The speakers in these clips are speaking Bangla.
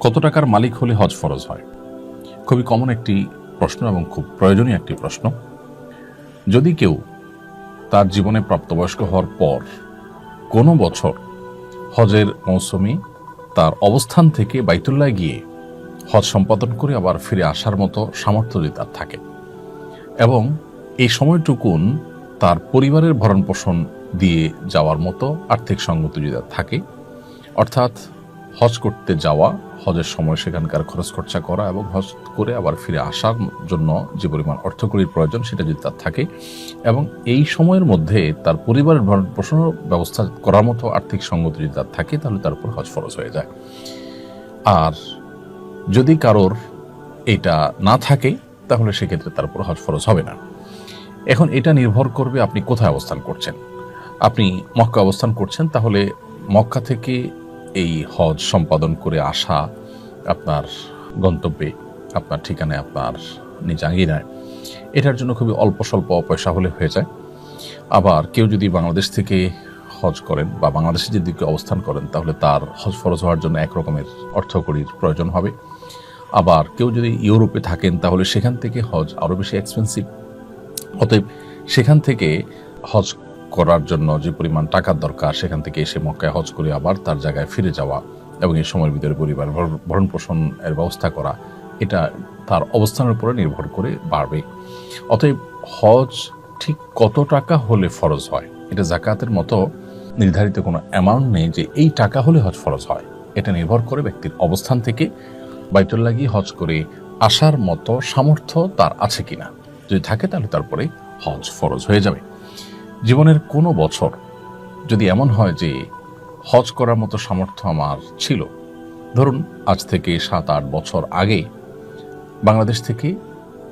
কত টাকার মালিক হলে হজ ফরজ হয়? খুবই কমন একটি প্রশ্ন এবং খুব প্রয়োজনীয় একটি প্রশ্ন। যদি কেউ তার জীবনে প্রাপ্তবয়স্ক হওয়ার পর কোনো বছর হজের মৌসুমে তার অবস্থান থেকে বাইতুল্লাহ গিয়ে হজ সম্পাদন করে আবার ফিরে আসার মতো সামর্থ্য যদি তার থাকে এবং এই সময়টুকুন তার পরিবারের ভরণ পোষণ দিয়ে যাওয়ার মতো আর্থিক সঙ্গতি যদি তার থাকে, অর্থাৎ হজ করতে যাওয়া, হজের সময় সেখানকার খরচ খরচা করা এবং হজ করে আবার ফিরে আসার জন্য যে পরিমাণ অর্থকরীর প্রয়োজন সেটা যদি তার থাকে এবং এই সময়ের মধ্যে তার পরিবারের ভরণ পোষণের ব্যবস্থা করার মতো আর্থিক সঙ্গতি যদি তার থাকে, তাহলে তার উপর হজ ফরজ হয়ে যায়। আর যদি কারোর এটা না থাকে তাহলে সেক্ষেত্রে তার উপর হজ ফরজ হবে না। এখন এটা নির্ভর করবে আপনি কোথায় অবস্থান করছেন। আপনি মক্কা অবস্থান করছেন, তাহলে মক্কা থেকে এই হজ সম্পাদন করে আসা আপনার গন্তব্যে, আপনার ঠিকানায়, আপনার নিজ আঙ্গিনায়, এটার জন্য খুবই অল্প স্বল্প পয়সা হলে হয়ে যায়। আবার কেউ যদি বাংলাদেশ থেকে হজ করেন বা বাংলাদেশে যদি কেউ অবস্থান করেন, তাহলে তার হজ ফরজ হওয়ার জন্য একরকমের অর্থকরীর প্রয়োজন হবে। আবার কেউ যদি ইউরোপে থাকেন, তাহলে সেখান থেকে হজ আরও বেশি এক্সপেন্সিভ। অতএব সেখান থেকে হজ করার জন্য যে পরিমাণ টাকার দরকার, সেখান থেকে এসে মক্কায় হজ করে আবার তার জায়গায় ফিরে যাওয়া এবং এই সময়ের ভিতরে পরিবার ভরণ পোষণের ব্যবস্থা করা, এটা তার অবস্থানের উপরে নির্ভর করে বাড়বে। অতএব হজ ঠিক কত টাকা হলে ফরজ হয়, এটা যাকাতের মতো নির্ধারিত কোনো অ্যামাউন্ট নেই যে এই টাকা হলে হজ ফরজ হয়। এটা নির্ভর করে ব্যক্তির অবস্থান থেকে বাইতুল্লাহ গিয়ে হজ করে আসার মতো সামর্থ্য তার আছে কিনা। যদি থাকে তাহলে তারপরে হজ ফরজ হয়ে যাবে। জীবনের কোনো বছর যদি এমন হয় যে হজ করার মতো সামর্থ্য আমার ছিল, ধরুন আজ থেকে 7-8 বছর আগে বাংলাদেশ থেকে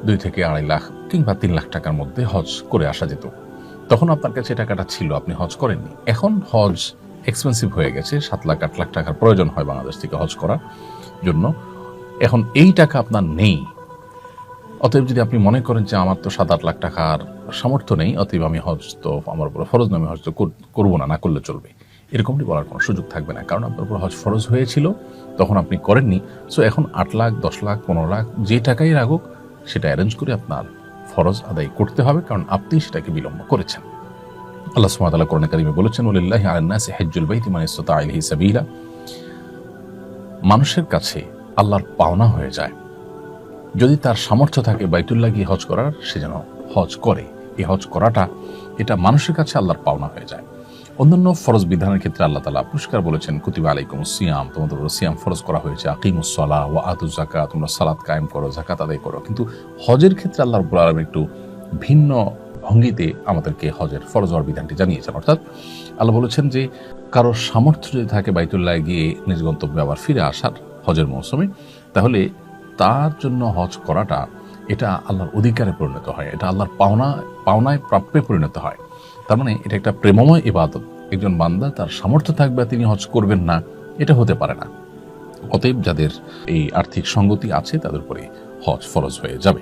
2 থেকে 2.5 লাখ কিংবা 3 লাখ টাকার মধ্যে হজ করে আসা যেত, তখন আপনার কাছে টাকাটা ছিল, আপনি হজ করেননি। এখন হজ এক্সপেন্সিভ হয়ে গেছে, 7 লাখ 8 লাখ টাকার প্রয়োজন হয় বাংলাদেশ থেকে হজ করার জন্য। এখন এই টাকা আপনার নেই। অতএব যদি আপনি মনে করেন যে আমার তো 7-8 লাখ টাকার সামর্থ্য নেই, অতএব আমি হজ তো আমার উপর ফরজ নয়, আমি হজ তো করবো না, না করলে চলবে, এরকমটি বলার কোনো সুযোগ থাকবে না। কারণ আপনার উপর হজ ফরজ হয়েছিল, তখন আপনি করেননি। সো এখন 8 লাখ 10 লাখ 15 লাখ যে টাকাই লাগুক, সেটা অ্যারেঞ্জ করে আপনার ফরজ আদায় করতে হবে, কারণ আপনি সেটাকে বিলম্ব করেছেন। আল্লাহ সুবহানাহু ওয়া তাআলা কোরআনে কারিমে বলেছেন, ওয়ালিল্লাহি আলান নাসি হিজ্জুল বাইতি মান ইসতাতা ইলাইহি সাবিলা। মানুষের কাছে আল্লাহর পাওনা হয়ে যায়, যদি তার সামর্থ্য থাকে বাইতুল্লাহ গিয়ে হজ করার, সে যেন হজ করে। এই হজ করাটা এটা মানুষের কাছে আল্লাহর পাওনা হয়ে যায়। অন্যান্য ফরজ বিধানের ক্ষেত্রে আল্লাহ তাআলা পুরস্কার বলেছেন, কুতিবা আলাইকুমুস সিয়াম, তোমাদের উপর সিয়াম ফরজ করা হয়েছে, আকিমুস সালাহ ওয়া আতুজ যাকাত, তোমরা সালাত কায়েম করো, যাকাত আদায় করো। কিন্তু হজের ক্ষেত্রে আল্লাহ রাব্বুল আলামিন একটু ভিন্ন ভঙ্গিতে আমাদেরকে হজের ফরজ হওয়ার বিধানটি জানিয়েছেন। অর্থাৎ আল্লাহ বলেছেন যে কারোর সামর্থ্য যদি থাকে বাইতুল্লাহ গিয়ে নিজ গন্তব্যে আবার ফিরে আসার হজের মৌসুমে, তাহলে তার জন্য হজ করাটা এটা আল্লাহর অধিকারে পরিণত হয়, এটা আল্লাহর পাওনায় প্রাপ্যে পরিণত হয়। তার মানে এটা একটা প্রেমময় ইবাদত। একজন বান্দা তার সামর্থ্য থাকবে তিনি হজ করবেন না, এটা হতে পারে না। অতএব যাদের এই আর্থিক সঙ্গতি আছে তাদের উপরে হজ ফরজ হয়ে যাবে।